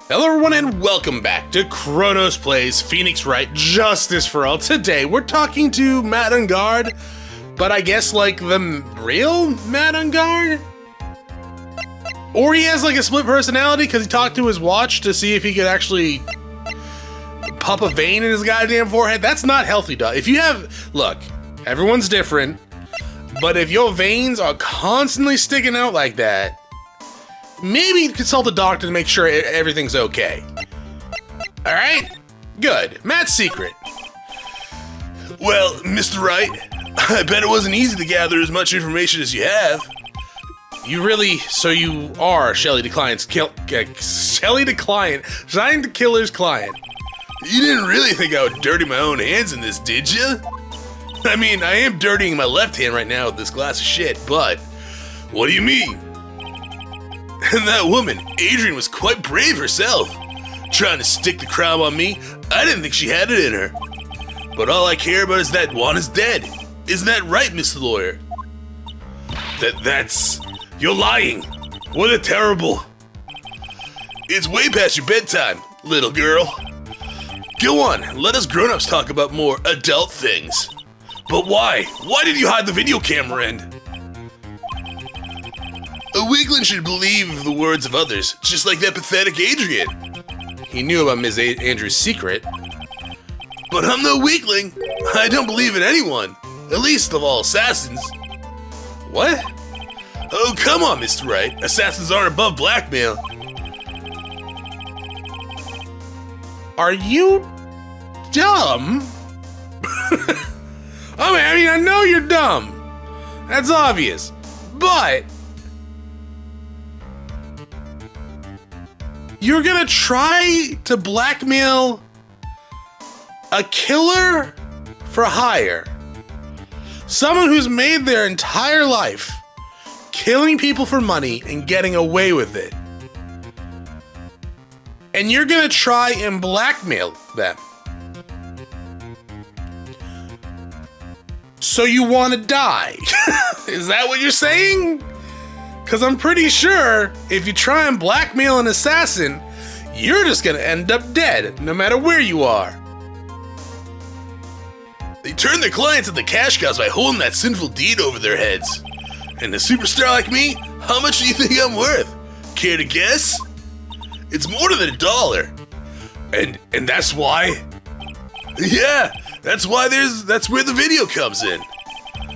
Hello everyone and welcome back to Chronos Plays Phoenix Wright Justice for All. Today we're talking to Madden Guard, but I guess like the real Madden Guard? Or he has like a split personality because he talked to his watch to see if he could actually pump a vein in his goddamn forehead. That's not healthy, dog. If you have, look, everyone's different, but if your veins are constantly sticking out like that, maybe consult a doctor to make sure everything's okay. Alright? Good. Matt's secret. Well, Mr. Wright, I bet it wasn't easy to gather as much information as you have. You really, so you are Shelly the Shelly the Killer's client. You didn't really think I would dirty my own hands in this, did you? I mean, I am dirtying my left hand right now with this glass of shit, but what do you mean? And that woman, Adrian, was quite brave herself. Trying to stick the crime on me, I didn't think she had it in her. But all I care about is that Juan is dead. Isn't that right, Mr. Lawyer? That's... You're lying. What a terrible... It's way past your bedtime, little girl. Go on, let us grown-ups talk about more adult things. But why? Why did you hide the video camera in? A weakling should believe the words of others, just like that pathetic Adrian. He knew about Ms. Andrews' secret. But I'm no weakling. I don't believe in anyone, at least of all assassins. What? Oh, come on, Mr. Wright. Assassins aren't above blackmail. Are you dumb? I mean, I know you're dumb. That's obvious. But you're gonna try to blackmail a killer for hire. Someone who's made their entire life killing people for money and getting away with it. And you're gonna try and blackmail them. So you wanna die? Is that what you're saying? Because I'm pretty sure if you try and blackmail an assassin, you're just gonna end up dead, no matter where you are. They turn their clients into cash cows by holding that sinful deed over their heads. And a superstar like me, how much do you think I'm worth? Care to guess? It's more than $1. And that's why? Yeah, that's where the video comes in.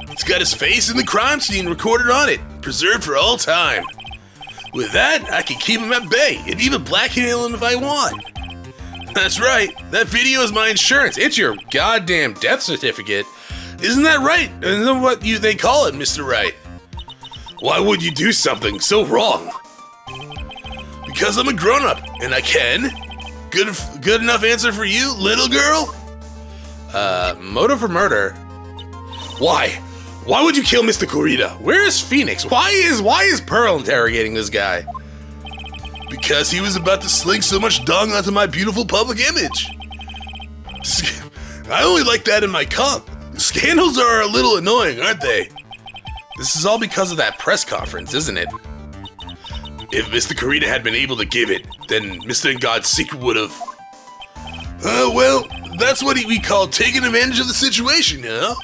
It's got his face in the crime scene recorded on it, preserved for all time. With that, I can keep him at bay and even blackmail him if I want. That's right, that video is my insurance. It's your goddamn death certificate. Isn't that right? Isn't that what they call it, Mr. Wright? Why would you do something so wrong? Because I'm a grown-up, and I can. Good enough answer for you, little girl? Motive for murder? Why? Why would you kill Mr. Corrida? Where is Phoenix? Why is Pearl interrogating this guy? Because he was about to sling so much dung onto my beautiful public image. I only like that in my cup. Scandals are a little annoying, aren't they? This is all because of that press conference, isn't it? If Mr. Corrida had been able to give it, then Mr. God's secret would have... well, that's what we call taking advantage of the situation, you know?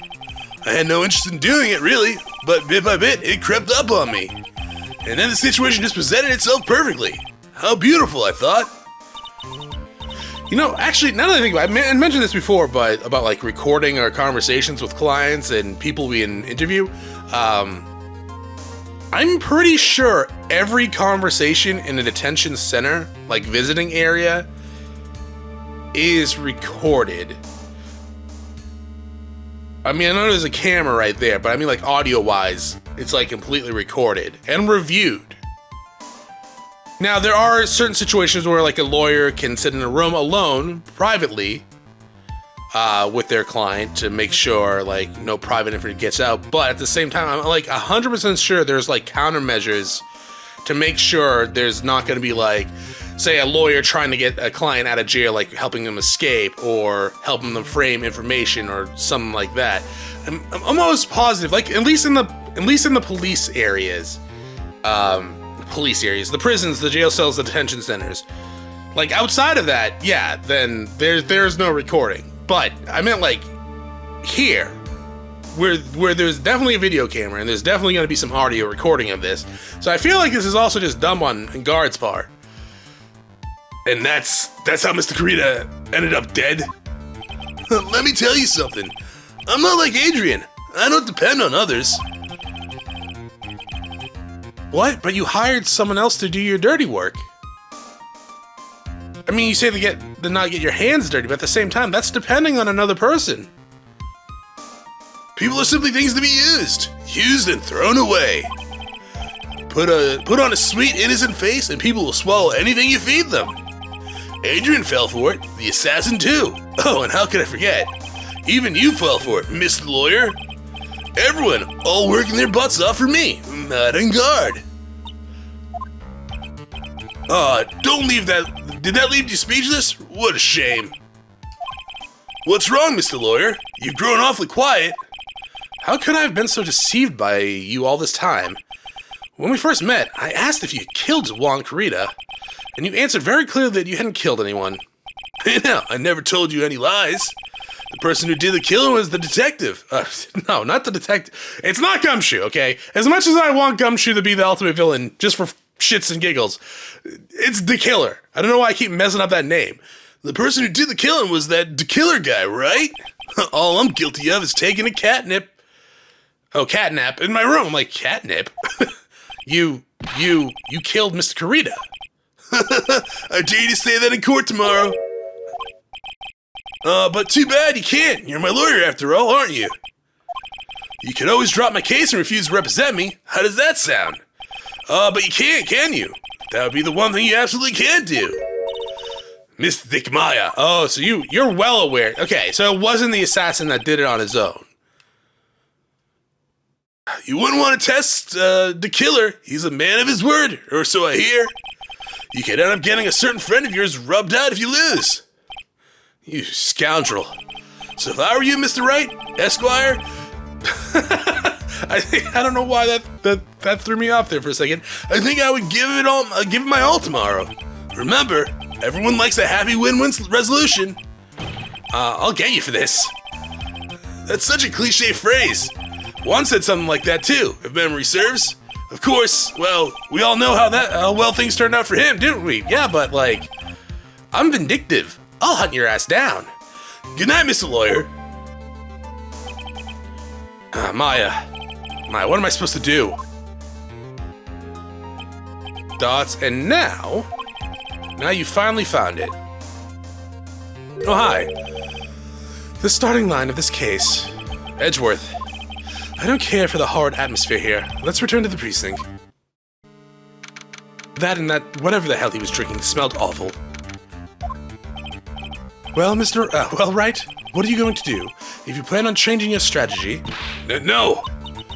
I had no interest in doing it, really, but bit by bit, it crept up on me. And then the situation just presented itself perfectly. How beautiful, I thought. You know, actually, now that I think about it, I mentioned this before, but about like recording our conversations with clients and people we interview. I'm pretty sure every conversation in a detention center, like visiting area, is recorded. I mean, I know there's a camera right there, but I mean like audio-wise, it's like completely recorded and reviewed. Now, there are certain situations where like a lawyer can sit in a room alone, privately, with their client to make sure like no private information gets out. But at the same time, I'm like 100% sure there's like countermeasures to make sure there's not going to be like, say, a lawyer trying to get a client out of jail, like helping them escape or helping them frame information or something like that. I'm almost positive, like at least in the police areas, the prisons, the jail cells, the detention centers. Like, outside of that, yeah, then there's no recording. But I meant, like, here, where there's definitely a video camera, and there's definitely going to be some audio recording of this. So I feel like this is also just dumb on Guard's part. And that's how Mr. Kurita ended up dead? Let me tell you something. I'm not like Adrian. I don't depend on others. What? But you hired someone else to do your dirty work. I mean, you say to not get your hands dirty, but at the same time, that's depending on another person. People are simply things to be used and thrown away. Put on a sweet, innocent face, and people will swallow anything you feed them. Adrian fell for it, the assassin too. Oh, and how could I forget? Even you fell for it, Mr. Lawyer. Everyone, all working their butts off for me, Madden Guard. Don't leave that. Did that leave you speechless? What a shame. What's wrong, Mr. Lawyer? You've grown awfully quiet. How could I have been so deceived by you all this time? When we first met, I asked if you killed Juan Kurita, and you answered very clearly that you hadn't killed anyone. No, I never told you any lies. The person who did the killing was the detective. No, not the detective. It's not Gumshoe, okay? As much as I want Gumshoe to be the ultimate villain, just for shits and giggles, it's the killer. I don't know why I keep messing up that name. The person who did the killing was that killer guy, right? All I'm guilty of is taking a catnip. Oh, catnap in my room. I'm like, catnip? You killed Mr. Kurita. I dare you to say that in court tomorrow. But too bad you can't. You're my lawyer after all, aren't you? You could always drop my case and refuse to represent me. How does that sound? But you can't, can you? That would be the one thing you absolutely can't do. Mystic Maya. Oh, so you're well aware. Okay, so it wasn't the assassin that did it on his own. You wouldn't want to test the killer. He's a man of his word, or so I hear. You could end up getting a certain friend of yours rubbed out if you lose. You scoundrel. So if I were you, Mr. Wright, Esquire... I don't know why that threw me off there for a second. I think I would give it my all tomorrow. Remember, everyone likes a happy win-win resolution. I'll get you for this. That's such a cliche phrase. Juan said something like that too, if memory serves. Of course, well, we all know how well things turned out for him, didn't we? Yeah, but like, I'm vindictive. I'll hunt your ass down. Good night, Mr. Lawyer. Maya, what am I supposed to do? Dots, and now you finally found it. Oh, hi. The starting line of this case, Edgeworth. I don't care for the horrid atmosphere here. Let's return to the precinct. That and that whatever the hell he was drinking smelled awful. Well, Wright, what are you going to do? If you plan on changing your strategy... No!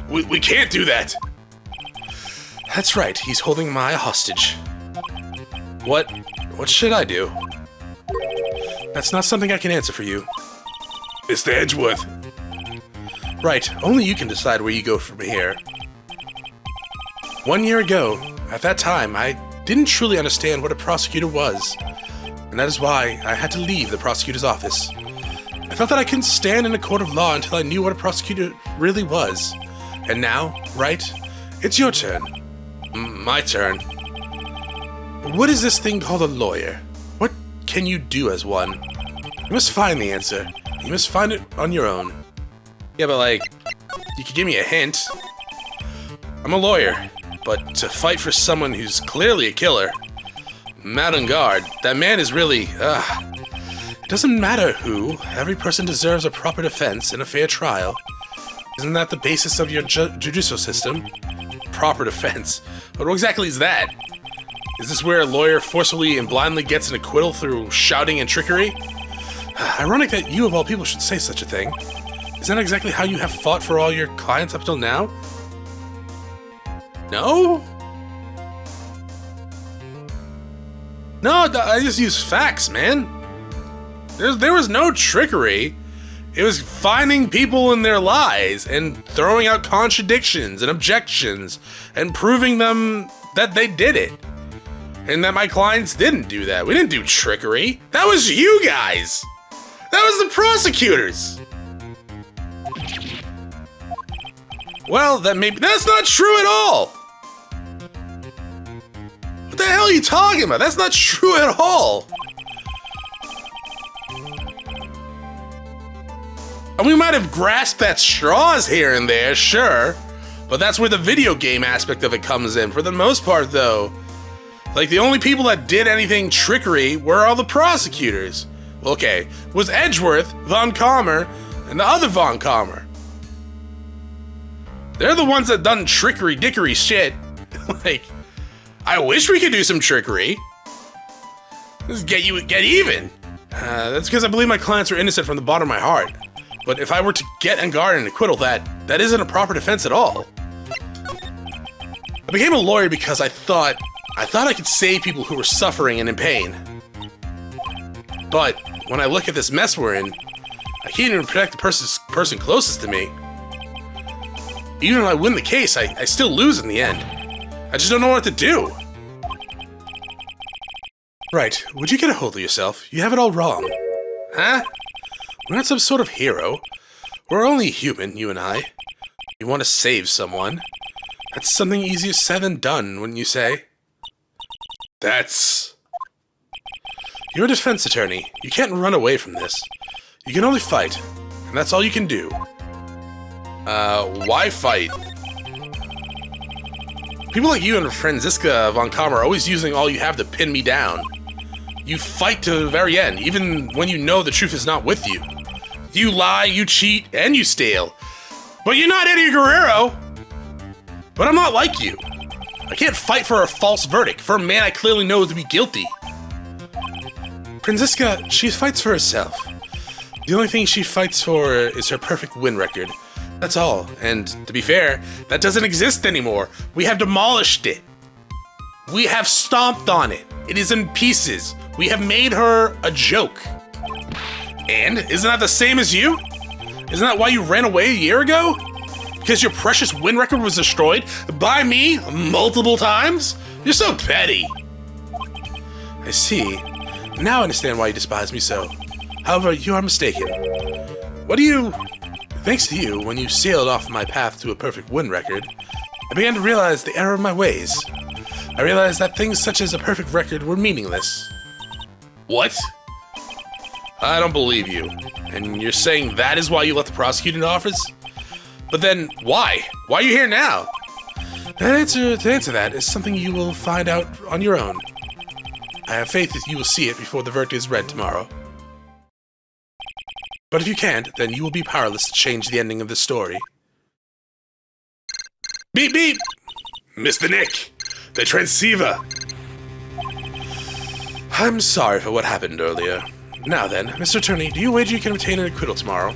We can't do that! That's right, he's holding Maya hostage. What should I do? That's not something I can answer for you. Mr. Edgeworth. Right, only you can decide where you go from here. 1 year ago, at that time, I didn't truly understand what a prosecutor was. And that is why I had to leave the prosecutor's office. I felt that I couldn't stand in a court of law until I knew what a prosecutor really was. And now, Wright, it's your turn. My turn. What is this thing called a lawyer? What can you do as one? You must find the answer. You must find it on your own. Yeah, but like, you could give me a hint. I'm a lawyer, but to fight for someone who's clearly a killer, Madden Guard, that man is really, It doesn't matter who, every person deserves a proper defense and a fair trial. Isn't that the basis of your judicial system? Proper defense. But what exactly is that? Is this where a lawyer forcefully and blindly gets an acquittal through shouting and trickery? Ironic that you of all people should say such a thing. Is that exactly how you have fought for all your clients up till now? No? No, I just use facts, man. There was no trickery. It was finding people in their lies and throwing out contradictions and objections and proving them that they did it. and that my clients didn't do that. We didn't do trickery. That was you guys. That was the prosecutors. Well, that's not true at all. What the hell are you talking about? That's not true at all. And we might have grasped at straws here and there, sure, but that's where the video game aspect of it comes in. For the most part, though, like, the only people that did anything trickery were all the prosecutors. Okay, was Edgeworth, Von Commer, and the other Von Commer. They're the ones that done trickery-dickery shit. Like, I wish we could do some trickery. Just get even. That's because I believe my clients are innocent from the bottom of my heart. But if I were to get and guard an acquittal, that isn't a proper defense at all. I became a lawyer because I thought I could save people who were suffering and in pain. But when I look at this mess we're in, I can't even protect the person closest to me. Even if I win the case, I still lose in the end. I just don't know what to do. Right, would you get a hold of yourself? You have it all wrong. Huh? We're not some sort of hero. We're only human, you and I. You want to save someone. That's something easier said than done, wouldn't you say? You're a defense attorney. You can't run away from this. You can only fight, and that's all you can do. Why fight? People like you and Franziska Von Commer are always using all you have to pin me down. You fight to the very end, even when you know the truth is not with you. You lie, you cheat, and you steal. But you're not Eddie Guerrero. But I'm not like you. I can't fight for a false verdict, for a man I clearly know to be guilty. Franziska, she fights for herself. The only thing she fights for is her perfect win record. That's all, and to be fair, that doesn't exist anymore. We have demolished it. We have stomped on it. It is in pieces. We have made her a joke. And isn't that the same as you? Isn't that why you ran away a year ago? Because your precious win record was destroyed by me multiple times? You're so petty. I see. Now I understand why you despise me so. However, you are mistaken. Thanks to you, when you sailed off my path to a perfect win record, I began to realize the error of my ways. I realized that things such as a perfect record were meaningless. What? I don't believe you. And you're saying that is why you left the prosecuting office? But then, why? Why are you here now? To answer that is something you will find out on your own. I have faith that you will see it before the verdict is read tomorrow. But if you can't, then you will be powerless to change the ending of this story. Beep beep! Mr. Nick, the transceiver. I'm sorry for what happened earlier. Now then, Mr. Attorney, do you wager you can obtain an acquittal tomorrow?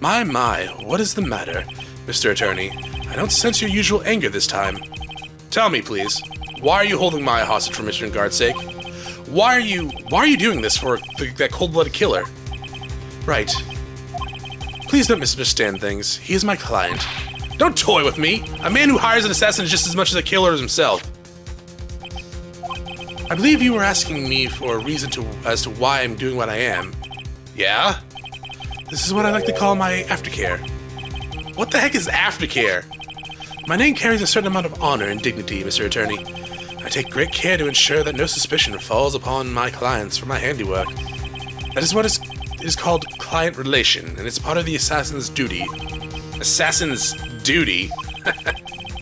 My, what is the matter, Mr. Attorney? I don't sense your usual anger this time. Tell me, please, why are you holding my hostage for Madden Guard's sake? Why are you doing this for that cold-blooded killer? Right. Please don't misunderstand things. He is my client. Don't toy with me! A man who hires an assassin is just as much as a killer as himself. I believe you were asking me for a reason as to why I'm doing what I am. Yeah? This is what I like to call my aftercare. What the heck is aftercare? My name carries a certain amount of honor and dignity, Mr. Attorney. I take great care to ensure that no suspicion falls upon my clients for my handiwork. That is what is called client relation, and it's part of the assassin's duty. Assassin's duty?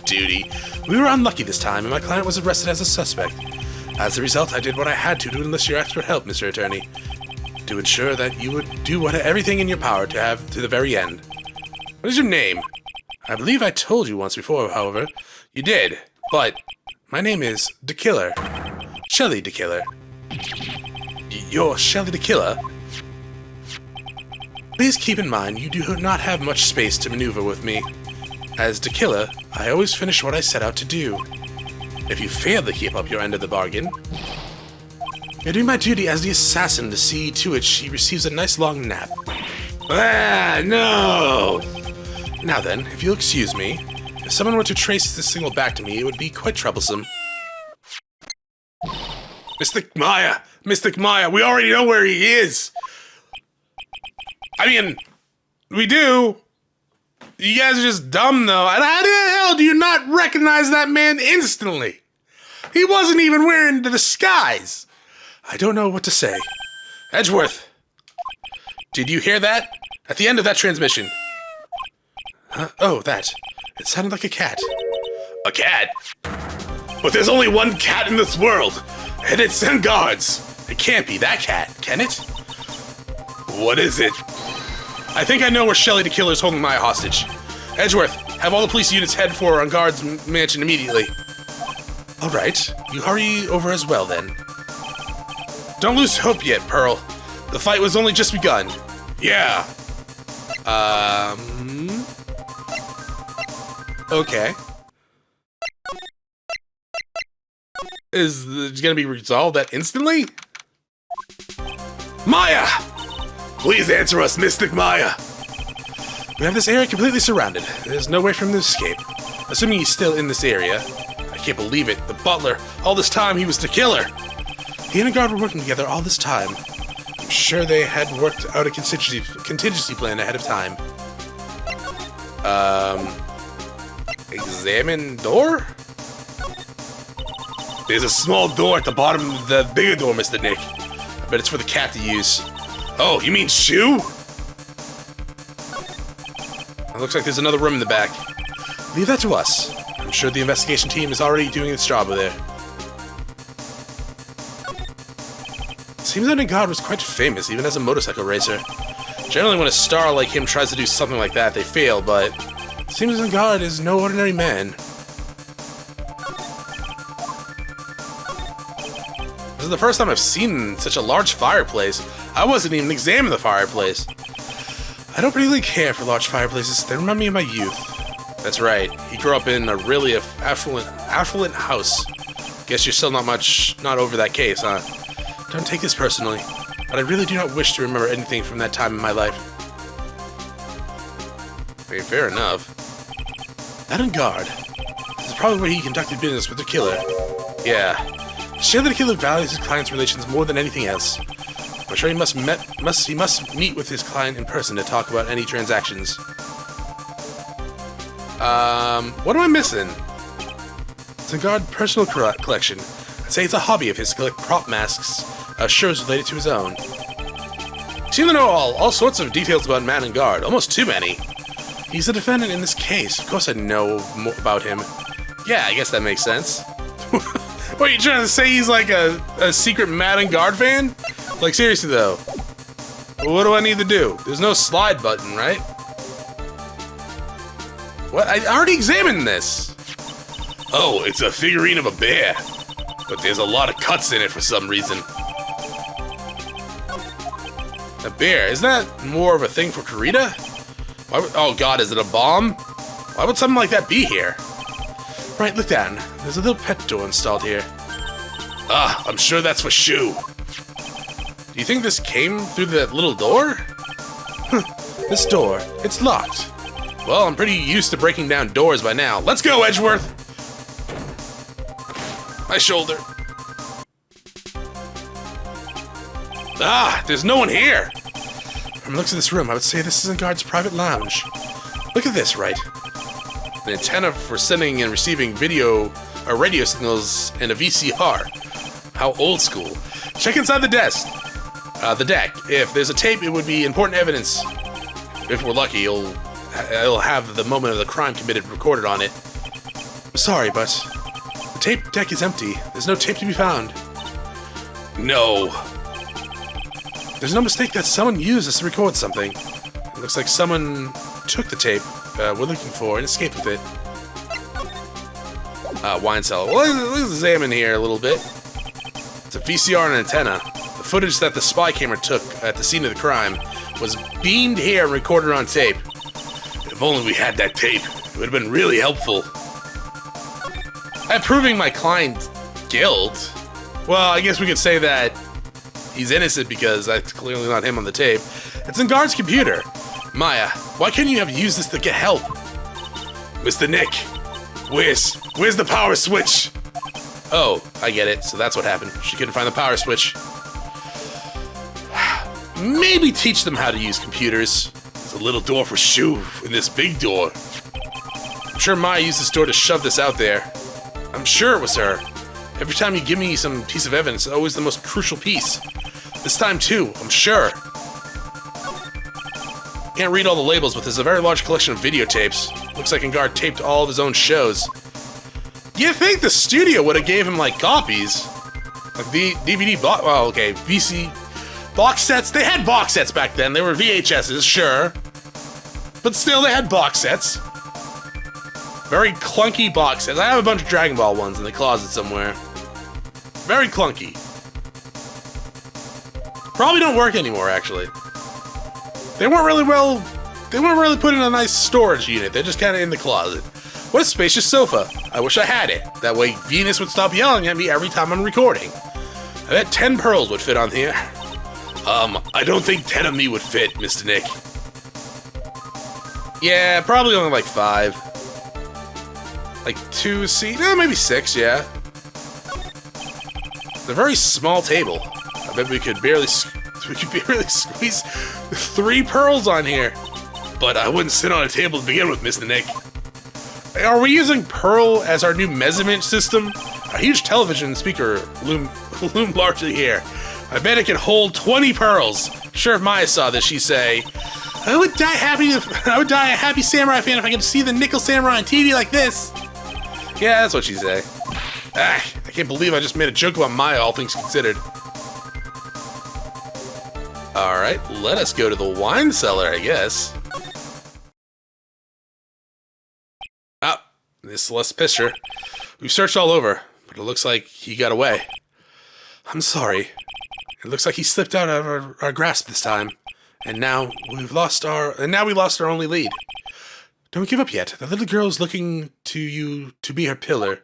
Duty. We were unlucky this time, and my client was arrested as a suspect. As a result, I did what I had to enlist your expert help, Mr. Attorney, to ensure that you would do everything in your power to have to the very end. What is your name? I believe I told you once before, however. You did, but my name is the Killer. Shelly the Killer. You're Shelly the Killer? Please keep in mind you do not have much space to maneuver with me. As the Killer, I always finish what I set out to do. If you fail to keep up your end of the bargain, you're doing my duty as the assassin to see to it she receives a nice long nap. Ah, no! Now then, if you'll excuse me, if someone were to trace this signal back to me, it would be quite troublesome. Mystic Maya, we already know where he is. I mean, we do. You guys are just dumb, though. And how the hell do you not recognize that man instantly? He wasn't even wearing the disguise. I don't know what to say. Edgeworth, did you hear that? At the end of that transmission. Huh? Oh, that. It sounded like a cat. A cat? But there's only one cat in this world, and it's in guards. It can't be that cat, can it? What is it? I think I know where Shelly the Killer is holding Maya hostage. Edgeworth, have all the police units head for on Guard's mansion immediately. All right, you hurry over as well then. Don't lose hope yet, Pearl. The fight was only just begun. Yeah. Okay. Is it gonna be resolved that instantly? Maya! Please answer us, Mystic Maya. We have this area completely surrounded. There's no way for him to escape. Assuming he's still in this area. I can't believe it. The butler, all this time he was the killer. He and the guard were working together all this time. I'm sure they had worked out a contingency plan ahead of time. Examine door? There's a small door at the bottom of the bigger door, Mr. Nick. I bet it's for the cat to use. Oh, you mean shoe? It looks like there's another room in the back. Leave that to us. I'm sure the investigation team is already doing its job over there. It seems that God was quite famous, even as a motorcycle racer. Generally, when a star like him tries to do something like that, they fail, but it seems that God is no ordinary man. This is the first time I've seen such a large fireplace. I wasn't even examining the fireplace. I don't really care for large fireplaces. They remind me of my youth. That's right. He grew up in a really affluent house. Guess you're still not over that case, huh? Don't take this personally, but I really do not wish to remember anything from that time in my life. Okay, fair enough. Madden Guard. This is probably where he conducted business with the killer. Yeah. Shelly the Killer values his client's relations more than anything else. I'm sure he must meet with his client in person to talk about any transactions. What am I missing? It's a Guard personal collection. I'd say it's a hobby of his to collect prop masks, shows related to his own. You seem to know all sorts of details about Madden Guard, almost too many. He's the defendant in this case. Of course I know more about him. Yeah, I guess that makes sense. What, you trying to say he's like a secret Madden Guard fan? Like, seriously though. What do I need to do? There's no slide button, right? What? I already examined this. Oh, it's a figurine of a bear. But there's a lot of cuts in it for some reason. A bear? Isn't that more of a thing for Karita? Oh god, is it a bomb? Why would something like that be here? Right, look down. There's a little pet door installed here. Ah, I'm sure that's for shoe. Do you think this came through that little door? This door, it's locked. Well, I'm pretty used to breaking down doors by now. Let's go, Edgeworth! My shoulder. Ah, there's no one here! From the looks of this room, I would say this is a guard's private lounge. Look at this, right? An antenna for sending and receiving video or radio signals and a VCR. How old school. Check inside the desk. The deck. If there's a tape, it would be important evidence. If we're lucky, it'll have the moment of the crime committed recorded on it. I'm sorry, but the tape deck is empty. There's no tape to be found. No. There's no mistake that someone used this to record something. It looks like someone took the tape we're looking for and escaped with it. Wine cellar. Well, let's examine here a little bit. It's a VCR and an antenna. The footage that the spy camera took at the scene of the crime was beamed here and recorded on tape. If only we had that tape, it would have been really helpful. At proving my client's guilt, well, I guess we could say that he's innocent because that's clearly not him on the tape. It's in Guard's computer. Maya, why couldn't you have used this to get help? Mr. Nick, where's the power switch? Oh, I get it. So that's what happened. She couldn't find the power switch. Maybe teach them how to use computers. There's a little door for Shu in this big door. I'm sure Maya used this door to shove this out there. I'm sure it was her. Every time you give me some piece of evidence, it's always the most crucial piece. This time too, I'm sure. Can't read all the labels, but there's a very large collection of videotapes. Looks like Guard taped all of his own shows. You'd think the studio would have gave him, like, copies. Like, the DVD box... Well, okay, VC... Box sets? They had box sets back then. They were VHSs, sure. But still, they had box sets. Very clunky box sets. I have a bunch of Dragon Ball ones in the closet somewhere. Very clunky. Probably don't work anymore, actually. They weren't really put in a nice storage unit. They're just kind of in the closet. What a spacious sofa. I wish I had it. That way Venus would stop yelling at me every time I'm recording. I bet 10 pearls would fit on here. I don't think 10 of me would fit, Mr. Nick. Yeah, probably only like 5. Like 2 seat, maybe 6, yeah. It's a very small table. I bet we could barely squeeze 3 pearls on here. But I wouldn't sit on a table to begin with, Mr. Nick. Are we using Pearl as our new measurement system? A huge television speaker loom largely here. I bet it can hold 20 pearls. Sure, if Maya saw this, she'd say, I would die a happy samurai fan if I could see the nickel samurai on TV like this. Yeah, that's what she'd say. I can't believe I just made a joke about Maya, all things considered. Alright, let us go to the wine cellar, I guess. Ah, this Celeste picture. We've searched all over, but it looks like he got away. I'm sorry. It looks like he slipped out of our grasp this time. And now we lost our only lead. Don't give up yet. The little girl's looking to you to be her pillar.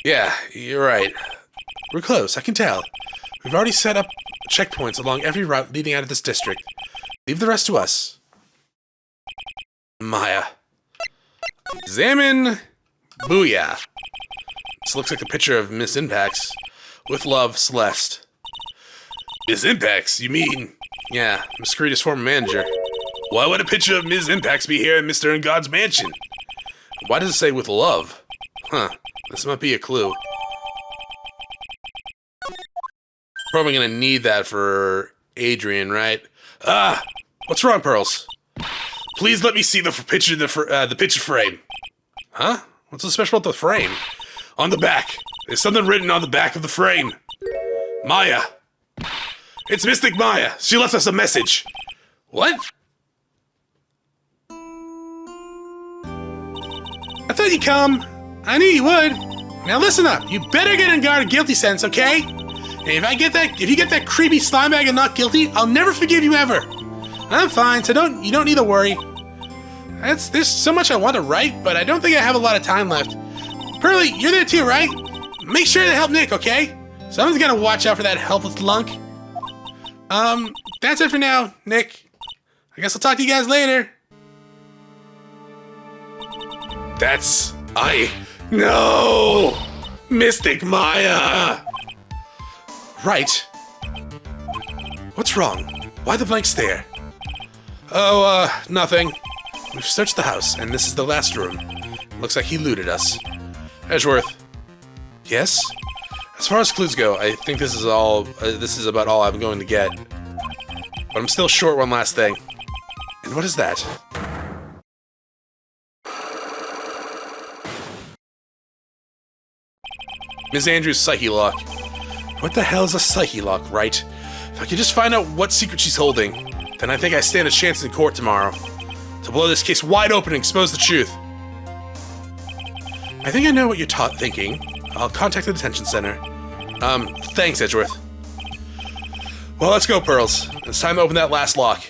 Yeah, you're right. We're close, I can tell. We've already set up checkpoints along every route leading out of this district. Leave the rest to us. Maya. Examine. Booyah. This looks like a picture of Miss Impax. With love, Celeste. Miss Impax, you mean? Yeah, Miss Karita's former manager. Why would a picture of Ms. Impax be here in Mr. God's mansion? Why does it say with love? Huh, this might be a clue. Probably gonna need that for Adrian, right? What's wrong, Pearls? Please let me see the picture, the picture frame. Huh? What's so special about the frame? On the back. There's something written on the back of the frame. Maya. It's Mystic Maya. She left us a message. What? I thought you'd come. I knew you would. Now listen up. You better get on guard a guilty sentence, okay? And if you get that creepy slime bag and not guilty, I'll never forgive you ever. I'm fine, so you don't need to worry. There's so much I want to write, but I don't think I have a lot of time left. Pearly, you're there too, right? Make sure to help Nick, okay? Someone's gotta watch out for that helpless lunk. That's it for now, Nick. I guess I'll talk to you guys later. No! Mystic Maya! Right. What's wrong? Why the blank stare? Oh, nothing. We've searched the house, and this is the last room. Looks like he looted us. Edgeworth. Yes? As far as clues go, I think this is about all I'm going to get. But I'm still short one last thing. And what is that? Ms. Andrews' psyche lock. What the hell is a psyche lock, right? If I could just find out what secret she's holding, then I think I stand a chance in court tomorrow. To blow this case wide open and expose the truth. I think I know what you're thinking. I'll contact the detention center. Thanks, Edgeworth. Well, let's go, Pearls. It's time to open that last lock.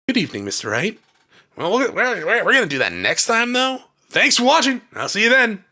Good evening, Mr. Wright. Well, we're gonna do that next time, though. Thanks for watching. I'll see you then.